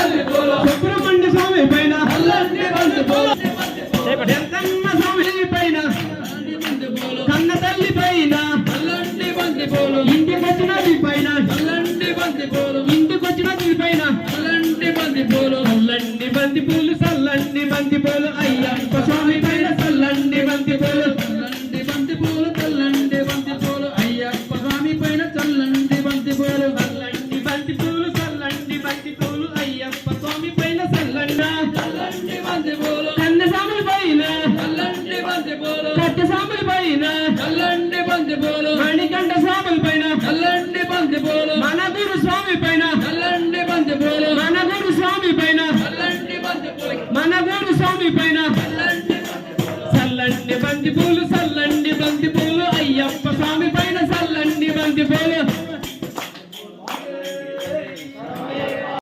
సుబ్రహ్మణ్య స్వామి పైన ఎంతమ్మ స్వామి పైన కన్న తల్లి పైన ఇంటికొచ్చినది పైన ఇంటికొచ్చినది పైన చల్లండి బంతి పూలు చల్లండి బంతి పూలు అయ్య